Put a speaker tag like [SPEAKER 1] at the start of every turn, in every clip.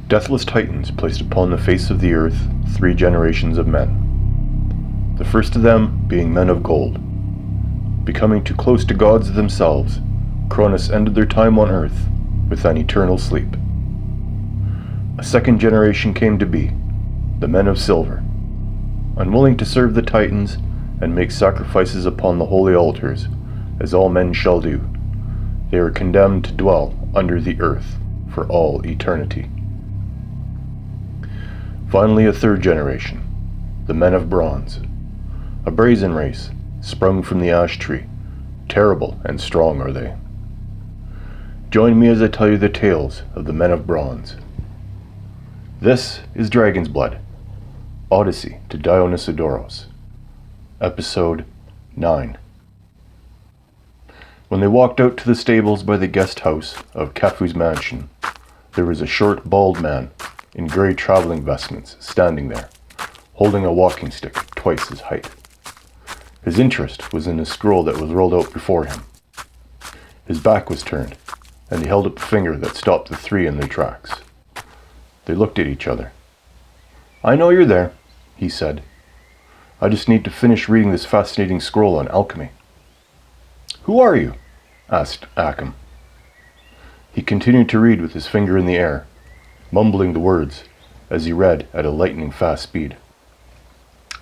[SPEAKER 1] Deathless Titans placed upon the face of the earth 3 generations of men. The first of them being men of gold. Becoming too close to gods themselves, Cronus ended their time on earth with an eternal sleep. A second generation came to be, the men of silver. Unwilling to serve the Titans and make sacrifices upon the holy altars, as all men shall do, they were condemned to dwell under the earth for all eternity. Finally, a third generation, the men of bronze, a brazen race, sprung from the ash tree. Terrible and strong are they. Join me as I tell you the tales of the men of bronze. This is Dragon's Blood, Odyssey to Dionysodoros, Episode 9. When they walked out to the stables by the guest house of Kefu's mansion, there was a short, bald man in grey travelling vestments standing there, holding a walking stick twice his height. His interest was in a scroll that was rolled out before him. His back was turned, and he held up a finger that stopped the 3 in their tracks. They looked at each other. "I know you're there," he said. "I just need to finish reading this fascinating scroll on alchemy." "Who are you?" asked Akim. He continued to read with his finger in the air, mumbling the words as he read at a lightning-fast speed.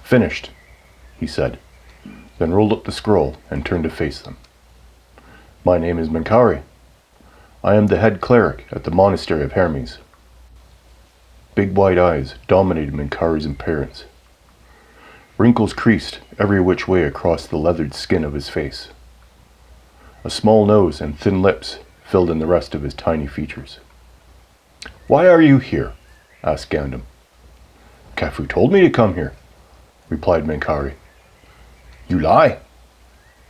[SPEAKER 1] "Finished," he said, then rolled up the scroll and turned to face them. "My name is Menkaure. I am the head cleric at the Monastery of Hermes." Big white eyes dominated Menkaure's appearance. Wrinkles creased every which way across the leathered skin of his face. A small nose and thin lips filled in the rest of his tiny features. "Why are you here?" asked Gandam. "Kefu told me to come here," replied Menkaure. "You lie,"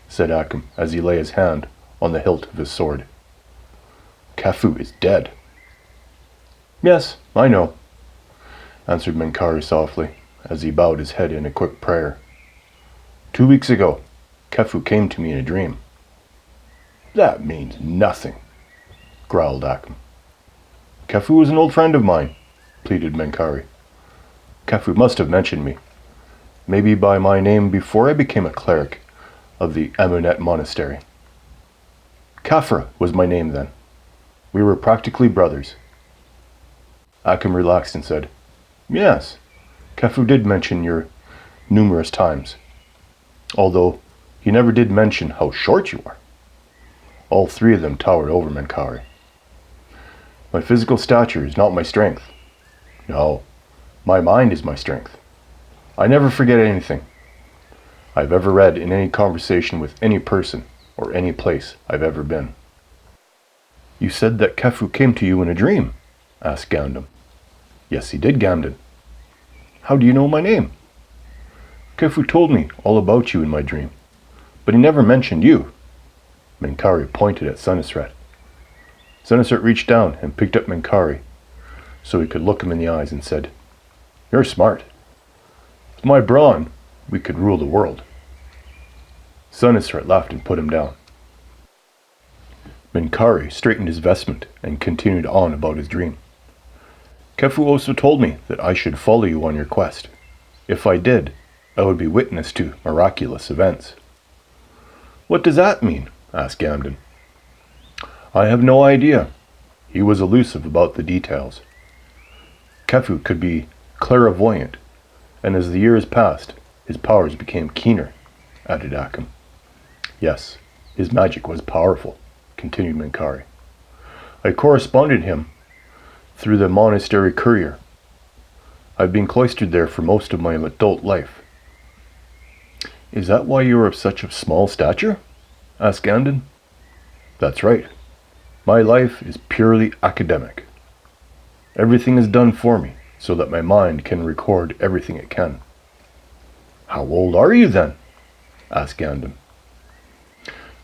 [SPEAKER 1] said Akim as he lay his hand on the hilt of his sword. "Kefu is dead." "Yes, I know," answered Menkaure softly, as he bowed his head in a quick prayer. 2 weeks ago, Kefu came to me in a dream." "That means nothing," growled Akim. "Kefu was an old friend of mine," pleaded Menkaure. "Kefu must have mentioned me, maybe by my name before I became a cleric of the Amunet Monastery. Khafra was my name then. We were practically brothers." Akim relaxed and said, "Yes, Kefu did mention you numerous times, although he never did mention how short you are." All 3 of them towered over Menkaure. "My physical stature is not my strength. No, my mind is my strength. I never forget anything I've ever read in any conversation with any person or any place I've ever been." "You said that Kefu came to you in a dream?" asked Gandam. "Yes, he did, Gamden." "How do you know my name?" "Kefu told me all about you in my dream, but he never mentioned you." Menkaure pointed at Sunisret. Sunisret reached down and picked up Menkaure so he could look him in the eyes and said, "You're smart. With my brawn, we could rule the world." Sunisret laughed and put him down. Menkaure straightened his vestment and continued on about his dream. "Kefu also told me that I should follow you on your quest. If I did, I would be witness to miraculous events." "What does that mean?" asked Gamden. "I have no idea. He was elusive about the details. Kefu could be clairvoyant, and as the years passed, his powers became keener," added Akim. "Yes, his magic was powerful," continued Menkaure. "I corresponded him through the monastery courier. I've been cloistered there for most of my adult life." "Is that why you are of such a small stature?" asked Gandon. "That's right. My life is purely academic. Everything is done for me so that my mind can record everything it can." "How old are you then?" asked Gandon.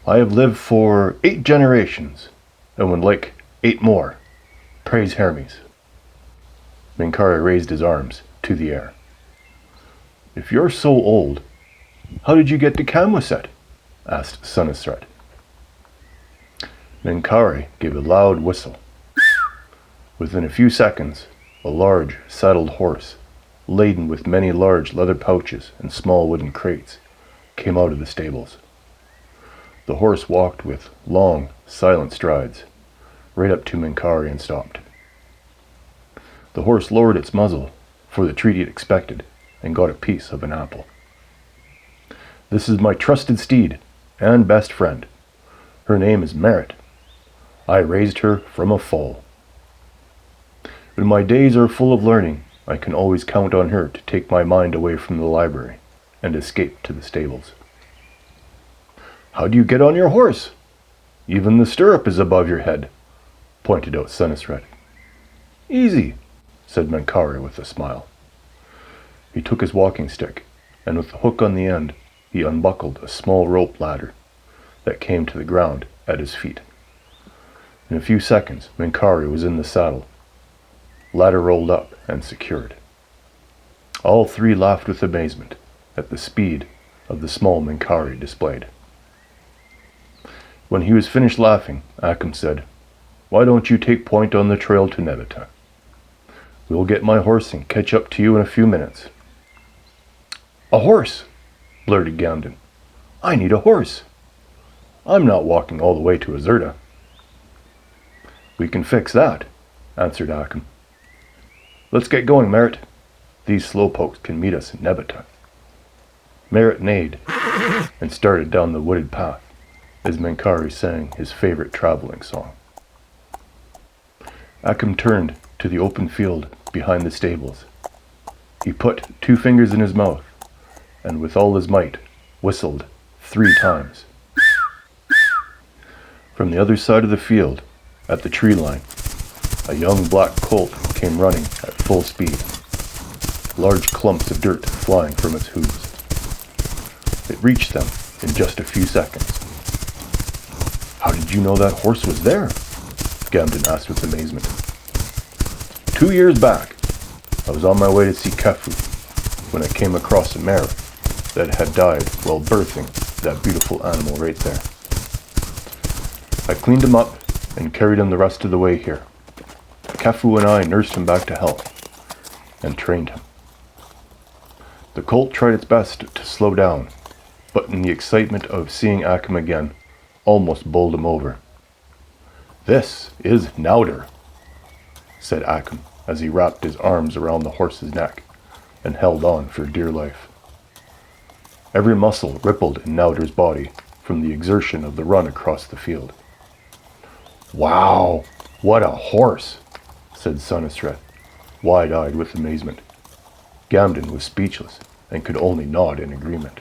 [SPEAKER 1] "I have lived for 8 generations, and would like 8 more. Praise Hermes." Menkaure raised his arms to the air. "If you're so old, how did you get to Camwaset?" asked Sunisret. Menkaure gave a loud whistle. Within a few seconds, A large, saddled horse, laden with many large leather pouches and small wooden crates, came out of the stables. The horse walked with long, silent strides, right up to Menkaure and stopped. The horse lowered its muzzle for the treat it expected and got a piece of an apple. "This is my trusted steed and best friend. Her name is Merit. I raised her from a foal. When my days are full of learning, I can always count on her to take my mind away from the library and escape to the stables." "How do you get on your horse? Even the stirrup is above your head," pointed out Senesret. "Easy," said Menkaure with a smile. He took his walking stick, and with the hook on the end, he unbuckled a small rope ladder that came to the ground at his feet. In a few seconds, Menkaure was in the saddle, ladder rolled up and secured. All three laughed with amazement at the speed of the small Menkaure displayed. When he was finished laughing, Akim said, "Why don't you take point on the trail to Nebeta? We'll get my horse and catch up to you in a few minutes." "A horse!" blurted Gamden. "I need a horse. I'm not walking all the way to Azerta." "We can fix that," answered Akim. "Let's get going, Merit. These slowpokes can meet us in Nebeta." Merit neighed and started down the wooded path as Menkaure sang his favorite traveling song. Akim turned to the open field behind the stables. He put 2 fingers in his mouth and with all his might whistled 3 times. From the other side of the field, at the tree line, a young black colt came running at full speed, large clumps of dirt flying from its hooves. It reached them in just a few seconds. "How did you know that horse was there?" Gamden asked with amazement. 2 years back, I was on my way to see Kefu when I came across a mare that had died while birthing that beautiful animal right there. I cleaned him up and carried him the rest of the way here. Kefu and I nursed him back to health and trained him. The colt tried its best to slow down, but in the excitement of seeing Akim again, almost bowled him over. "This is Nauder," said Akim as he wrapped his arms around the horse's neck and held on for dear life. Every muscle rippled in Nauder's body from the exertion of the run across the field. "Wow, what a horse," said Senesret, wide-eyed with amazement. Gamden was speechless and could only nod in agreement.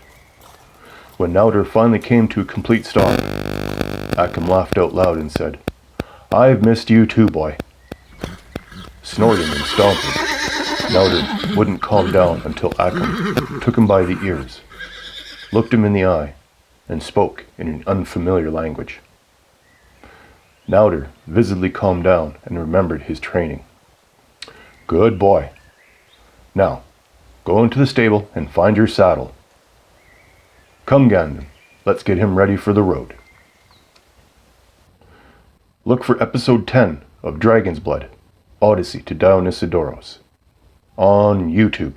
[SPEAKER 1] When Nauder finally came to a complete stop, Akim laughed out loud and said, "I've missed you too, boy." Snorting and stomping, Nauder wouldn't calm down until Akim took him by the ears, looked him in the eye, and spoke in an unfamiliar language. Nauder visibly calmed down and remembered his training. "Good boy. Now, go into the stable and find your saddle. Come, Gamden, let's get him ready for the road." Look for episode 10 of Dragon's Blood, Odyssey to Dionysodoros, on YouTube.